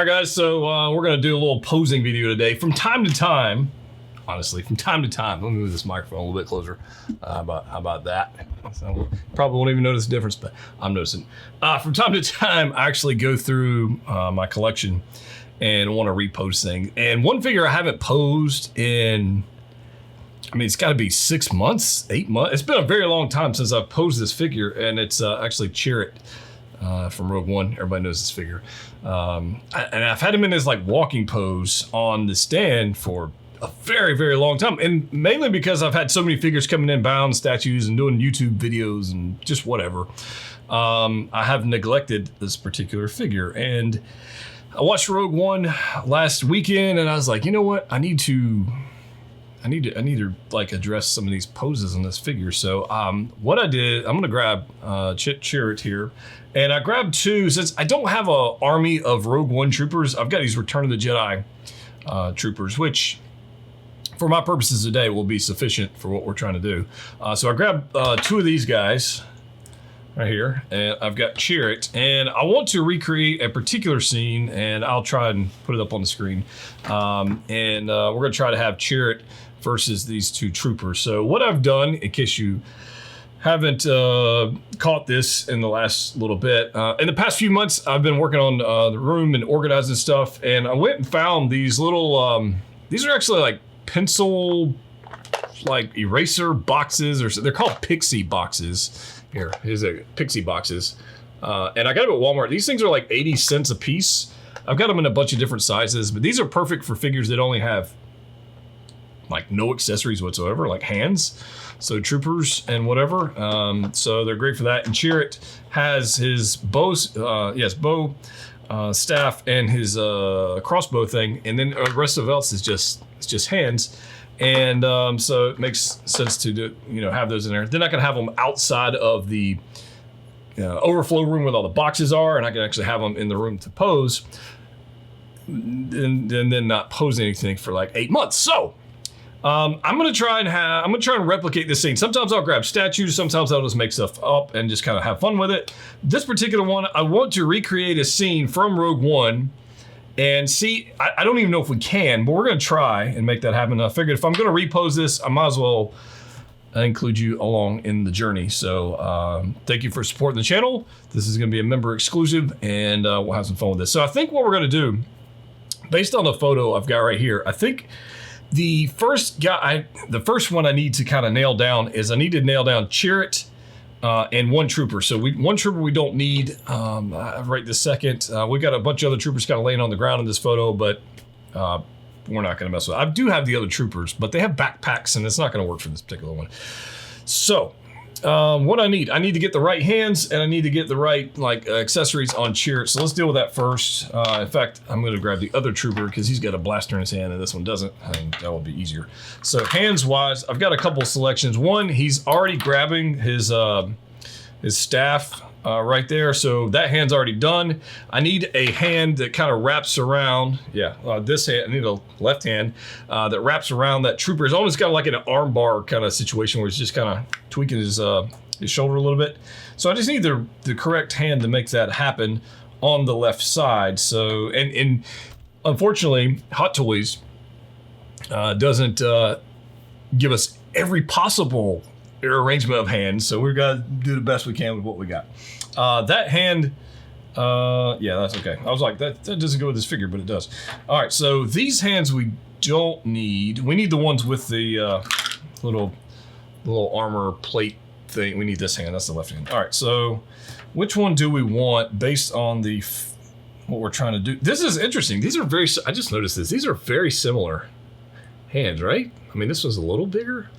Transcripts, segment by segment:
right, guys, so we're going to do a little posing video today. From time to time, honestly, from time to time, let me move this microphone a little bit closer. How about that? So probably won't even notice the difference, but I'm noticing. From time to time, I actually go through my collection and want to repose things. And one figure I haven't posed in, I mean, it's got to be 6 months, 8 months. It's been a very long time since I've posed this figure, and it's actually Chirrut from Rogue One. Everybody knows this figure. And I've had him in his like walking pose on the stand for a very, very long time. And mainly because I've had so many figures coming in, bound statues and doing YouTube videos and just whatever. I have neglected this particular figure. And I watched Rogue One last weekend and I was like, you know what? I need to like address some of these poses in this figure. So what I did, I'm gonna grab Chirrut here, and I grabbed two, since I don't have an army of Rogue One troopers. I've got these Return of the Jedi troopers, which for my purposes today will be sufficient for what we're trying to do. So I grabbed two of these guys right here, and I've got Chirrut, and I want to recreate a particular scene, and I'll try and put it up on the screen. We're gonna try to have Chirrut versus these two troopers. So what I've done, in case you haven't caught this in the last little bit, in the past few months, I've been working on the room and organizing stuff, and I went and found these little, these are actually like pencil, like eraser boxes, or they're called pixie boxes. Here's a pixie boxes. And I got them at Walmart. These things are like 80 cents a piece. I've got them in a bunch of different sizes, but these are perfect for figures that only have like no accessories whatsoever, like hands. So troopers and whatever. So they're great for that. And Chirrut has his bow, staff, and his crossbow thing, and then the rest of else is just hands. And so it makes sense to do, have those in there. Then I can have them outside of the overflow room where all the boxes are, and I can actually have them in the room to pose, and then not pose anything for like 8 months. So I'm gonna try and replicate this scene. Sometimes I'll grab statues, sometimes I'll just make stuff up and just kind of have fun with it. This particular one, I want to recreate a scene from Rogue One and see, I don't even know if we can, but we're gonna try and make that happen. I figured if I'm gonna repose this, I might as well include you along in the journey. So thank you for supporting the channel. This is gonna be a member exclusive, and we'll have some fun with this. So I think what we're gonna do, based on the photo I've got right here, I think the first one I need to kind of nail down is I need to nail down Chirrut and one trooper. So one trooper we don't need right this second. We got a bunch of other troopers kind of laying on the ground in this photo, but we're not gonna mess with it. I do have the other troopers, but they have backpacks and it's not gonna work for this particular one. So what I need to get the right hands, and I need to get the right accessories on Chirrut. So let's deal with that first. In fact, I'm gonna grab the other trooper because he's got a blaster in his hand and this one doesn't, and that will be easier. So hands wise, I've got a couple of selections. One, he's already grabbing his staff right there. So that hand's already done. I need a hand that kind of wraps around, this hand, I need a left hand that wraps around that trooper. It's almost kind of like an arm bar kind of situation where he's just kind of tweaking his shoulder a little bit. So I just need the correct hand to make that happen on the left side. So, and unfortunately, Hot Toys doesn't give us every possible arrangement of hands, so we've got to do the best we can with what we got. That hand, that's okay. I was like, that doesn't go with this figure, but it does. All right, so these hands we don't need. We need the ones with the little armor plate thing. We need this hand. That's the left hand. All right, so which one do we want based on what we're trying to do? This is interesting. These are I just noticed this. These are very similar hands, right? I mean, this was a little bigger.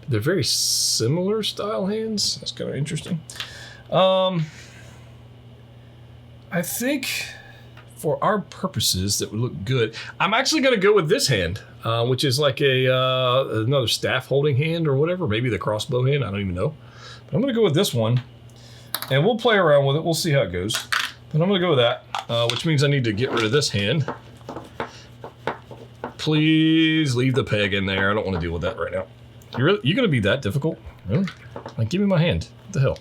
They're very similar style hands. That's kind of interesting. I think for our purposes that would look good, I'm actually going to go with this hand, which is like another staff holding hand or whatever, maybe the crossbow hand, I don't even know. But I'm going to go with this one, and we'll play around with it. We'll see how it goes. But I'm going to go with that, which means I need to get rid of this hand. Please leave the peg in there. I don't want to deal with that right now. You gonna be that difficult? Really? Like, give me my hand. What the hell?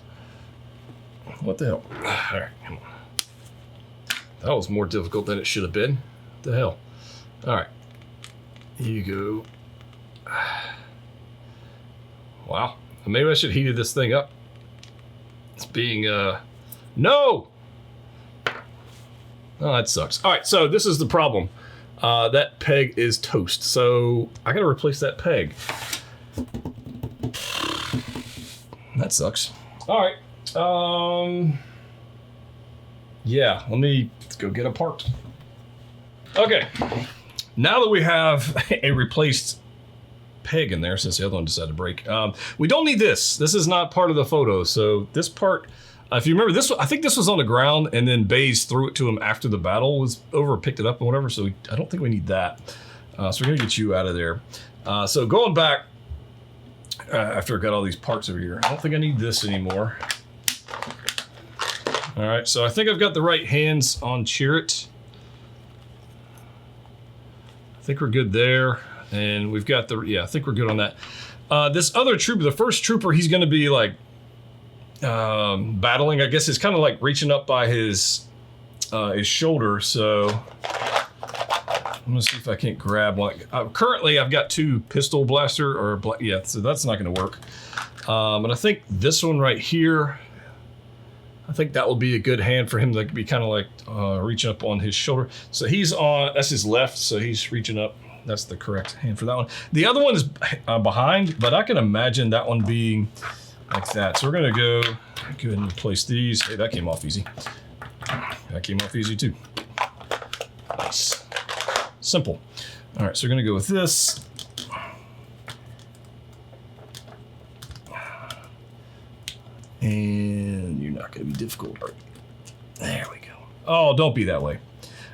What the hell? All right, come on. That was more difficult than it should have been. What the hell? All right. Here you go. Wow. Maybe I should have heated this thing up. It's being, no! Oh, that sucks. All right, so this is the problem. That peg is toast, so I gotta replace that peg. That sucks. All right. Yeah, let's go get a part. Okay, now that we have a replaced peg in there, since the other one decided to break, we don't need this. This is not part of the photo, so this part, if you remember this one, I think this was on the ground and then Baze threw it to him after the battle was over, picked it up and whatever, so I don't think we need that. So we're gonna get you out of there. So going back, after I got all these parts over here, I don't think I need this anymore. All right, so I think I've got the right hands on Chirrut. I think we're good there. And we've got I think we're good on that. This other trooper, the first trooper, he's gonna be like battling. I guess it's kind of like reaching up by his shoulder. So I'm gonna see if I can't grab one. Currently, I've got 2 pistol blaster so that's not gonna work. But I think this one right here, I think that will be a good hand for him to be kind of like reaching up on his shoulder. So that's his left, so he's reaching up. That's the correct hand for that one. The other one is behind, but I can imagine that one being like that. So we're gonna go ahead and replace these. Hey, that came off easy. That came off easy too. Nice. Simple. All right, so we're gonna go with this. And you're not gonna be difficult. There we go. Oh, don't be that way.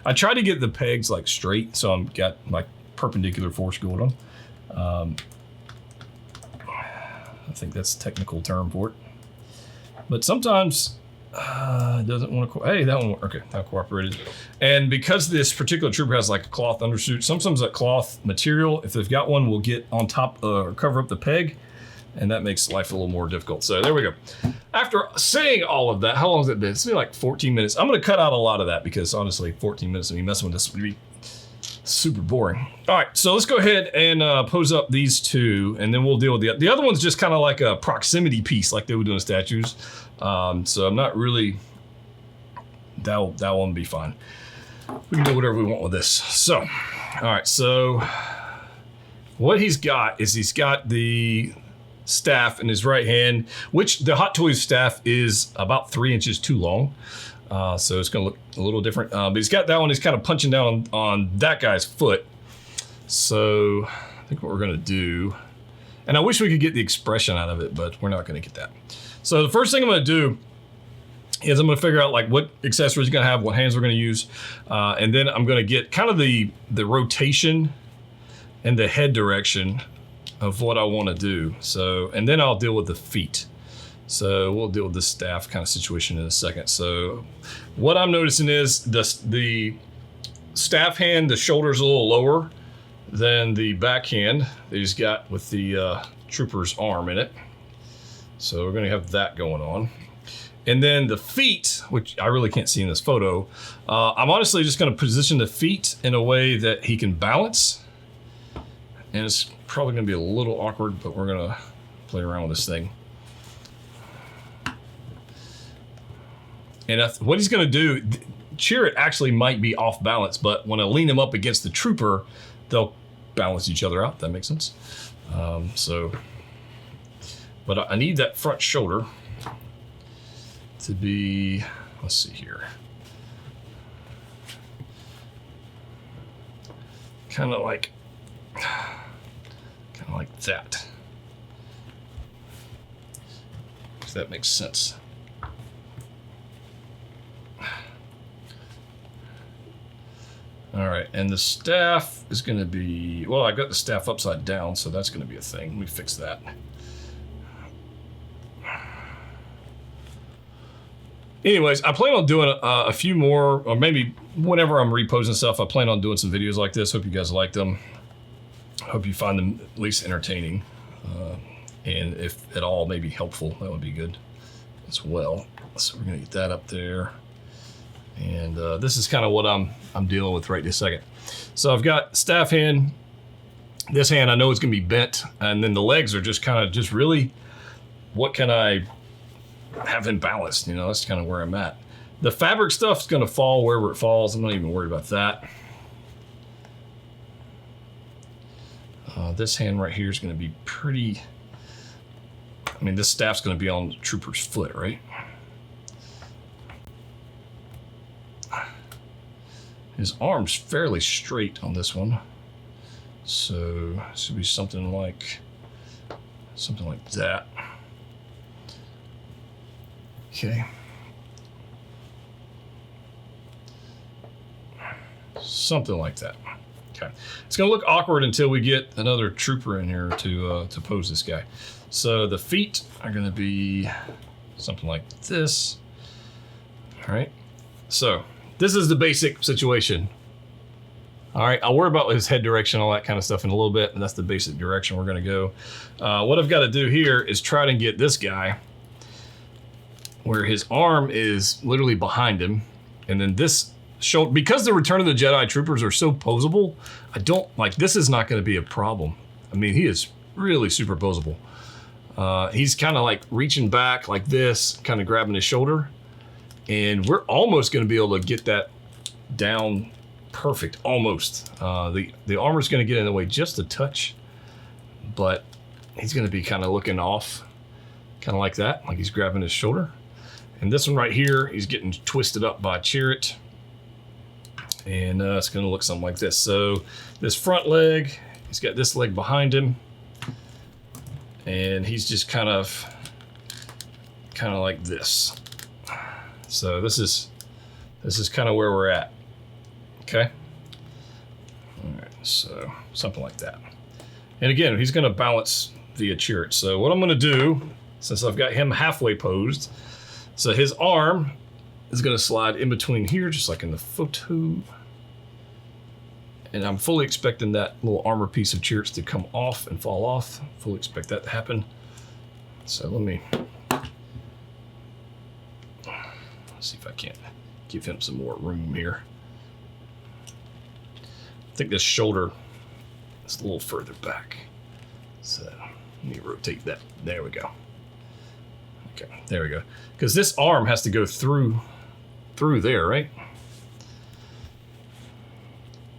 I try to get the pegs like straight, so I'm got my perpendicular force going on. I think that's a technical term for it. But sometimes it doesn't want to. Hey, that one. Okay, that cooperated. And because this particular trooper has like a cloth undersuit, sometimes that cloth material, if they've got one, will get on top or cover up the peg, and that makes life a little more difficult. So there we go. After saying all of that, how long has it been? It's been like 14 minutes. I'm going to cut out a lot of that because honestly, 14 minutes of me messing with this would be super boring. All right, so let's go ahead and pose up these 2, and then we'll deal with the other one's just kind of like a proximity piece, like they would do in statues. So I'm not really. That one be fine. We can do whatever we want with this. So, all right. So what he's got is he's got the staff in his right hand, which the Hot Toys staff is about 3 inches too long. So it's gonna look a little different, but he's got that one. He's kind of punching down on that guy's foot. So I think what we're gonna do, and I wish we could get the expression out of it, but we're not gonna get that. So the first thing I'm gonna do is I'm gonna figure out like what accessories you're gonna have, what hands we're gonna use, and then I'm gonna get kind of the rotation and the head direction of what I wanna do. So, and then I'll deal with the feet. So we'll deal with this staff kind of situation in a second. So what I'm noticing is the staff hand, the shoulder's a little lower than the backhand that he's got with the trooper's arm in it. So we're gonna have that going on. And then the feet, which I really can't see in this photo, I'm honestly just gonna position the feet in a way that he can balance. And it's probably gonna be a little awkward, but we're gonna play around with this thing. And what he's gonna do, Chirrut actually might be off balance, but when I lean him up against the trooper, they'll balance each other out, if that makes sense. But I need that front shoulder to be, let's see here. Kind of like that. If that makes sense. All right, and the staff is gonna be, well, I got the staff upside down, so that's gonna be a thing. Let me fix that. Anyways, I plan on doing a few more, or maybe whenever I'm reposing stuff, I plan on doing some videos like this. Hope you guys like them. Hope you find them at least entertaining. And if at all, maybe helpful, that would be good as well. So we're gonna get that up there. And this is kind of what I'm dealing with right this second. So I've got staff hand. This hand I know it's gonna be bent, and then the legs are just kind of just really, what can I have in balance? You know, that's kind of where I'm at. The fabric stuff's gonna fall wherever it falls. I'm not even worried about that. This hand right here is gonna be pretty, I mean, this staff's gonna be on the trooper's foot, right? His arm's fairly straight on this one. So it should be something like that. Okay. Something like that. Okay. It's gonna look awkward until we get another trooper in here to pose this guy. So the feet are gonna be something like this. All right. So this is the basic situation. All right, I'll worry about his head direction, all that kind of stuff in a little bit, and that's the basic direction we're gonna go. What I've gotta do here is try to get this guy where his arm is literally behind him, and then this shoulder, because the Return of the Jedi troopers are so posable, I don't, like, this is not gonna be a problem. I mean, he is really super posable. He's kind of like reaching back like this, kind of grabbing his shoulder, and we're almost gonna be able to get that down perfect, almost. The armor's gonna get in the way just a touch, but he's gonna be kind of looking off, kind of like that, like he's grabbing his shoulder. And this one right here, he's getting twisted up by Chirrut, and it's gonna look something like this. So this front leg, he's got this leg behind him, and he's just kind of like this. So this is kind of where we're at. Okay. All right, so something like that. And again, he's gonna balance via Chirrut. So what I'm gonna do, since I've got him halfway posed, so his arm is gonna slide in between here, just like in the photo. And I'm fully expecting that little armor piece of Chirrut's to come off and fall off. Fully expect that to happen. So let me see if I can't give him some more room here. I think this shoulder is a little further back. So let me rotate that. There we go. Okay, there we go. Because this arm has to go through there, right?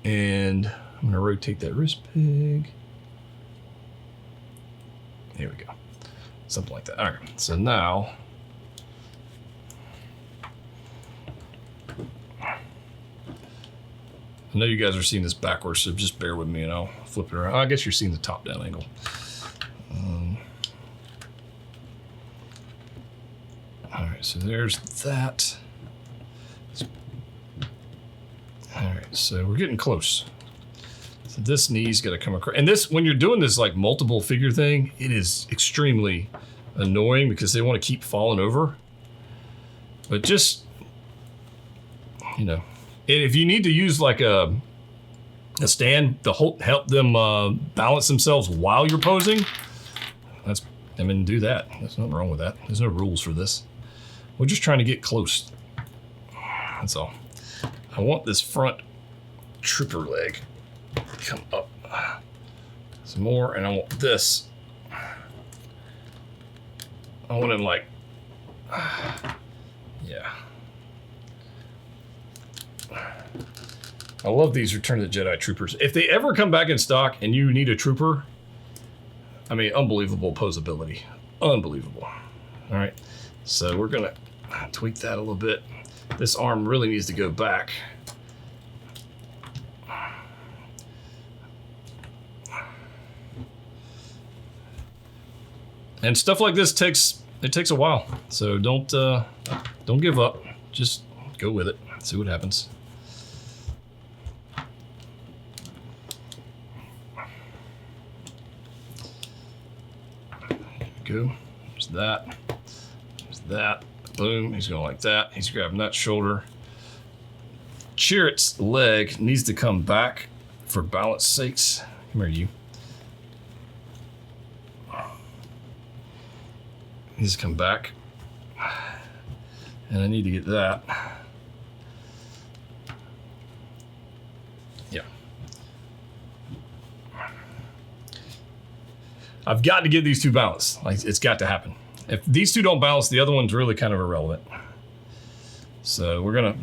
And I'm gonna rotate that wrist peg. There we go. Something like that. All right, so now, I know you guys are seeing this backwards, so just bear with me and I'll flip it around. I guess you're seeing the top down angle. All right, so there's that. All right, so we're getting close. So this knee's got to come across. And this, when you're doing this like multiple figure thing, it is extremely annoying because they want to keep falling over. But just, you know, and if you need to use like a stand to help them balance themselves while you're posing, do that. There's nothing wrong with that. There's no rules for this. We're just trying to get close. That's all. I want this front trooper leg to come up some more, and I want this. I want him like, yeah. I love these Return of the Jedi troopers. If they ever come back in stock and you need a trooper, I mean, unbelievable posability. Unbelievable. All right, so we're gonna tweak that a little bit. This arm really needs to go back. And stuff like this takes a while. So don't give up. Just go with it. See what happens. Go. There's that. There's that. Boom. He's going like that. He's grabbing that shoulder. Chirrut's leg needs to come back for balance sakes. Come here, you. He needs to come back. And I need to get that. I've got to get these two balanced. Like, it's got to happen. If these two don't balance, the other one's really kind of irrelevant. So we're gonna,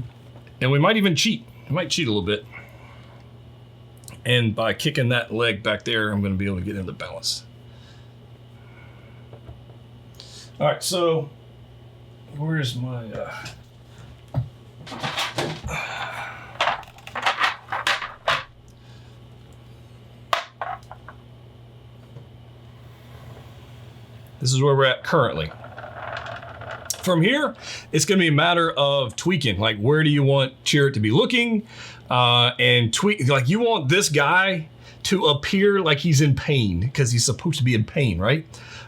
and we might even cheat. We might cheat a little bit. And by kicking that leg back there, I'm gonna be able to get into balance. All right, so where's my, this is where we're at currently. From here, it's going to be a matter of tweaking. Like, where do you want Chirrut to be looking? And tweak. Like, you want this guy to appear like he's in pain because he's supposed to be in pain, right?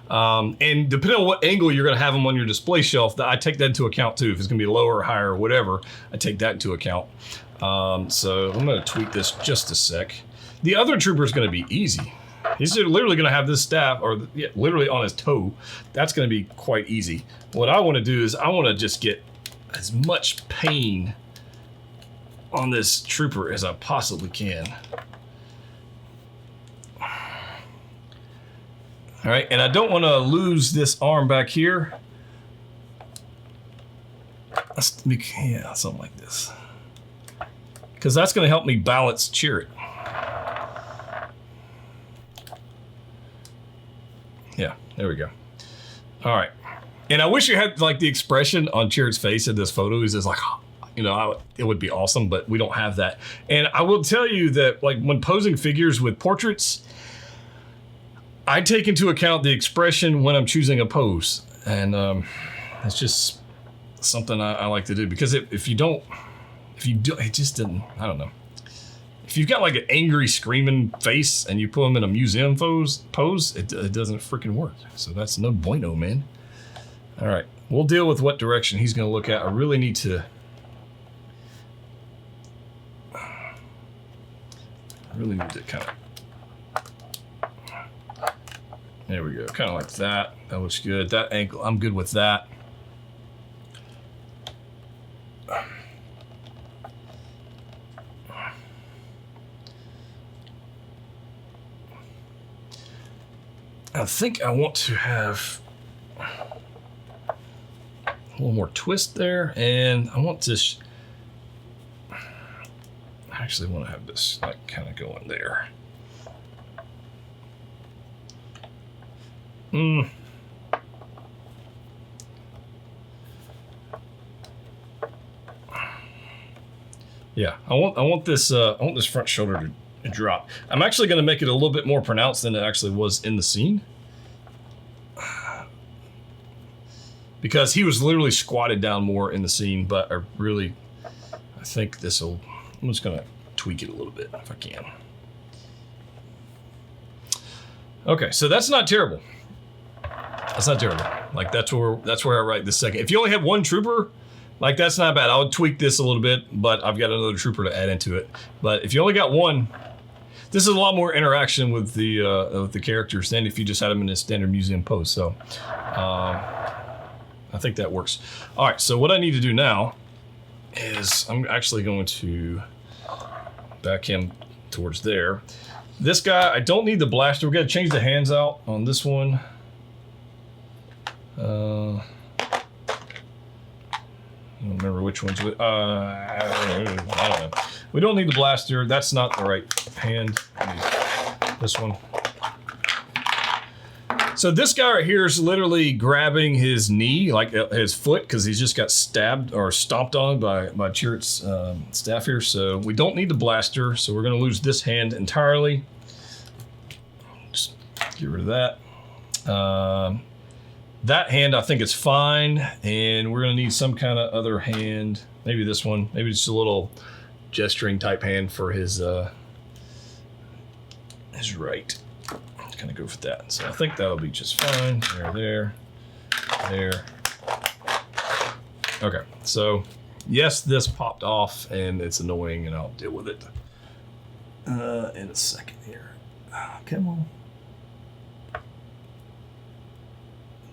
And depending on what angle you're going to have him on your display shelf, I take that into account too. If it's going to be lower or higher or whatever, I take that into account. So I'm going to tweak this just a sec. The other trooper is going to be easy. He's literally going to have this staff, or yeah, literally on his toe. That's going to be quite easy. What I want to do is I want to just get as much pain on this trooper as I possibly can. All right, and I don't want to lose this arm back here. Yeah, something like this. Because that's going to help me balance Chirrut. Yeah, there we go. All right. And I wish you had like the expression on Chirrut's face in this photo. He's just like, you know, it would be awesome, but we don't have that. And I will tell you that like when posing figures with portraits, I take into account the expression when I'm choosing a pose. And it's just something I like to do because if you don't, it just didn't, I don't know. If you've got like an angry screaming face and you put him in a museum pose, it doesn't freaking work. So that's no bueno, man. All right, we'll deal with what direction he's gonna look at. I really need to, kind of, there we go, kind of like that. That looks good. That angle, I'm good with that. I think I want to have a little more twist there, and I want this, I actually want to have this like kind of going there. Yeah, I want this front shoulder to drop. I'm actually going to make it a little bit more pronounced than it actually was in the scene. Because he was literally squatted down more in the scene, but I think I'm just going to tweak it a little bit if I can. Okay, so that's not terrible. That's not terrible. Like that's where I write this second. If you only have one trooper, like that's not bad. I would tweak this a little bit, but I've got another trooper to add into it. But if you only got one, this is a lot more interaction with the characters than if you just had them in a standard museum pose. So I think that works. All right, so what I need to do now is I'm actually going to back him towards there. This guy, I don't need the blaster. We're gonna change the hands out on this one. I don't remember which ones. I don't know. We don't need the blaster. That's not the right hand. This one. So this guy right here is literally grabbing his knee, like his foot, because he's just got stabbed or stomped on by Chirrut's staff here. So we don't need the blaster. So we're going to lose this hand entirely. Just get rid of that. That hand, I think, is fine, and we're gonna need some kind of other hand. Maybe this one. Maybe just a little gesturing type hand for his right. Kind of go for that. So I think that'll be just fine. There. Okay. So yes, this popped off, and it's annoying, and I'll deal with it in a second here. Come on.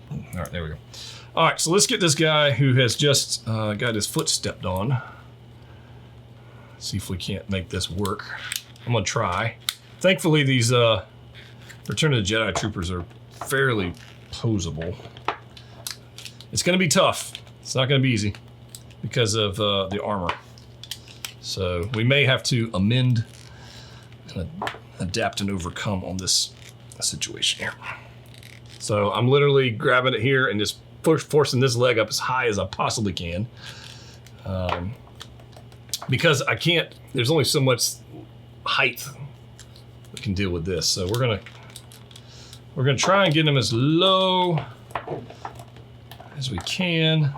All right, there we go. All right, so let's get this guy who has just got his foot stepped on. See if we can't make this work. I'm gonna try. Thankfully, these Return of the Jedi Troopers are fairly posable. It's going to be tough. It's not going to be easy because of the armor. So we may have to amend and adapt and overcome on this situation here. So I'm literally grabbing it here and just forcing this leg up as high as I possibly can. Because I can't, there's only so much height that can deal with this. So we're gonna try and get him as low as we can.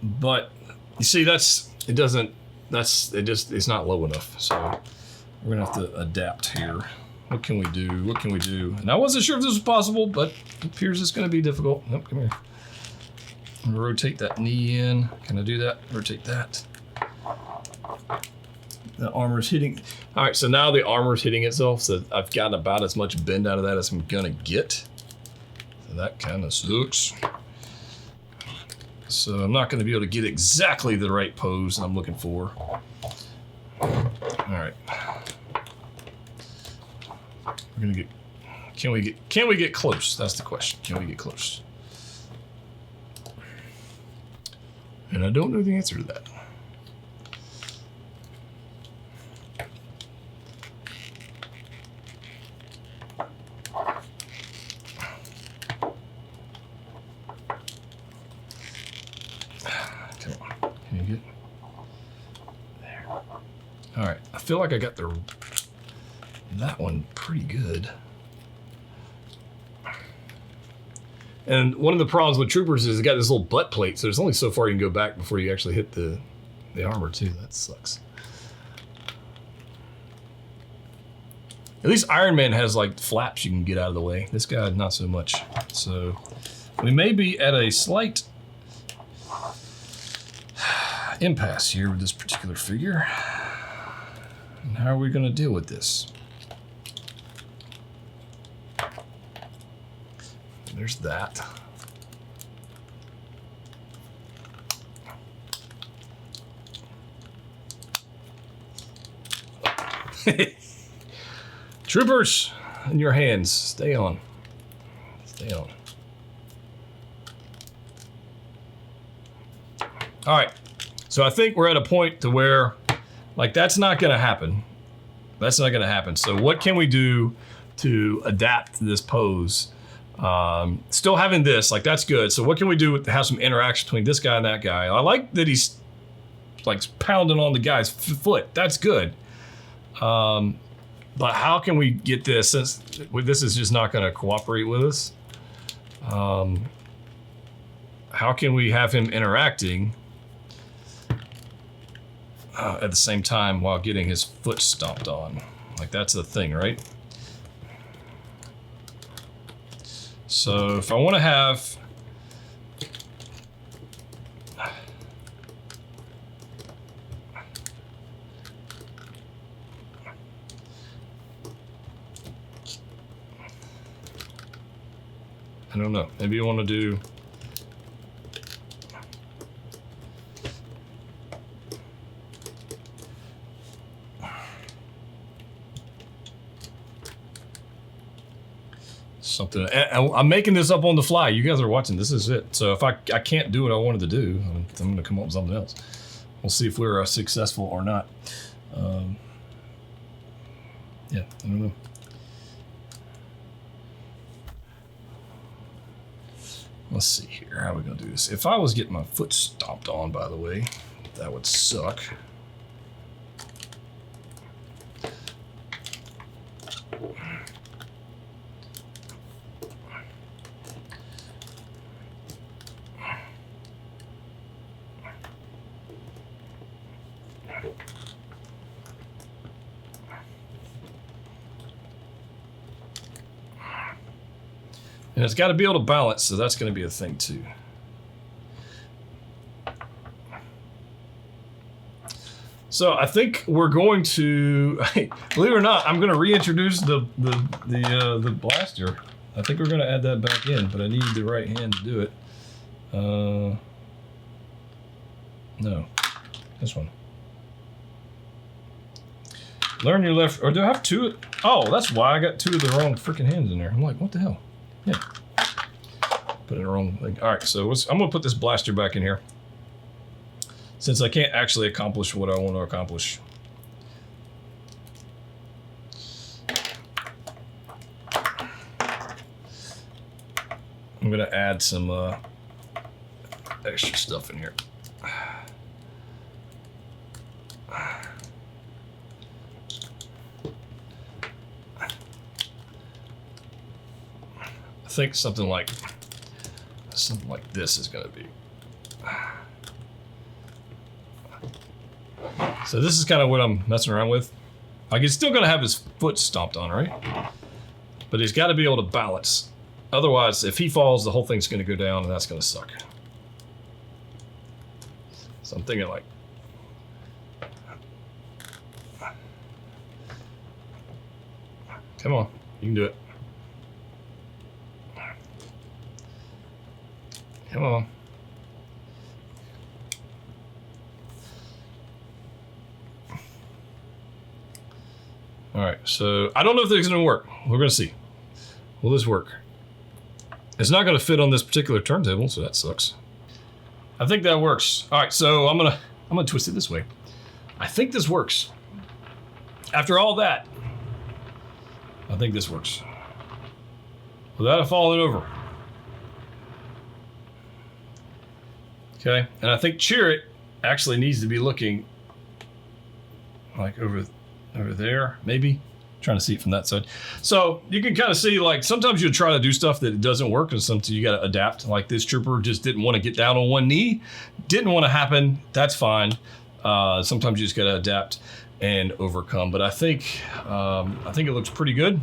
But you see, it's not low enough. So we're gonna have to adapt here. What can we do? What can we do? And I wasn't sure if this was possible, but it appears it's gonna be difficult. Nope, come here. I'm gonna rotate that knee in. Can I do that? Rotate that. The armor's hitting. All right, so now the armor's hitting itself, so I've gotten about as much bend out of that as I'm gonna get. So that kind of sucks. So I'm not gonna be able to get exactly the right pose I'm looking for. All right. We're gonna get, can we get close? That's the question. Can we get close? And I don't know the answer to that. Come on, can you get there? All right, I feel like I got that one pretty good. And one of the problems with Troopers is it got this little butt plate, so there's only so far you can go back before you actually hit the armor too. That sucks. At least Iron Man has like flaps you can get out of the way. This guy, not so much. So we may be at a slight impasse here with this particular figure. And how are we going to deal with this? There's that. Troopers, in your hands. Stay on. Stay on. All right. So I think we're at a point to where, like, that's not going to happen. That's not going to happen. So what can we do to adapt to this pose? Still having this, like, that's good. So what can we do to have some interaction between this guy and that guy? I like that he's like pounding on the guy's foot. That's good. But how can we get this, since this is just not going to cooperate with us? How can we have him interacting at the same time while getting his foot stomped on? Like, that's the thing, right? So if I want to have, I don't know, maybe you want to do, something. I'm making this up on the fly. You guys are watching. This is it. So if I can't do what I wanted to do, I'm going to come up with something else. We'll see if we're successful or not. Yeah, I don't know. Let's see here. How are we going to do this? If I was getting my foot stomped on, by the way, that would suck. And it's got to be able to balance, so that's going to be a thing too. So I think we're going to, believe it or not, I'm going to reintroduce the blaster. I think we're going to add that back in, but I need the right hand to do it. No, this one. Learn your left, or do I have two? Oh, that's why I got two of the wrong freaking hands in there. I'm like, what the hell? Yeah. Put in the wrong thing. All right, so I'm gonna put this blaster back in here. Since I can't actually accomplish what I want to accomplish. I'm gonna add some extra stuff in here. I think something like this is gonna be. So this is kind of what I'm messing around with. Like, he's still gonna have his foot stomped on, right? But he's got to be able to balance. Otherwise, if he falls, the whole thing's gonna go down, and that's gonna suck. So I'm thinking like, come on, you can do it. Come on. All right, so I don't know if this is gonna work. We're gonna see. Will this work? It's not gonna fit on this particular turntable, so that sucks. I think that works. All right, so I'm gonna twist it this way. I think this works. After all that, I think this works. Without it falling over. Okay, and I think Chirrut actually needs to be looking like over there, maybe. Trying to see it from that side. So you can kind of see, like, sometimes you try to do stuff that doesn't work, and sometimes you got to adapt. Like this trooper just didn't want to get down on one knee. Didn't want to happen. That's fine. Sometimes you just got to adapt and overcome. But I think it looks pretty good.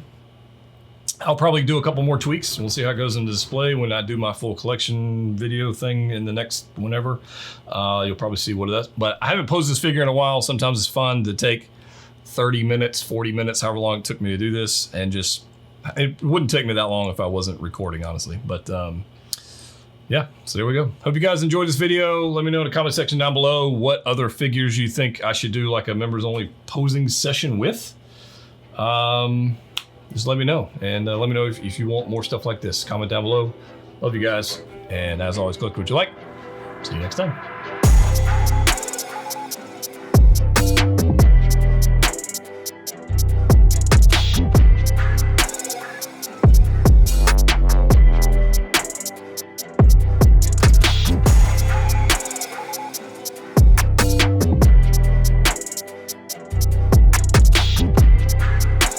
I'll probably do a couple more tweaks. We'll see how it goes in the display when I do my full collection video thing in the next whenever. You'll probably see what it is. But I haven't posed this figure in a while. Sometimes it's fun to take 30 minutes, 40 minutes, however long it took me to do this, and just, it wouldn't take me that long if I wasn't recording, honestly. But yeah, so there we go. Hope you guys enjoyed this video. Let me know in the comment section down below what other figures you think I should do like a members only posing session with. Just let me know, and let me know if you want more stuff like this. Comment down below. Love you guys, and as always, click what you like. See you next time.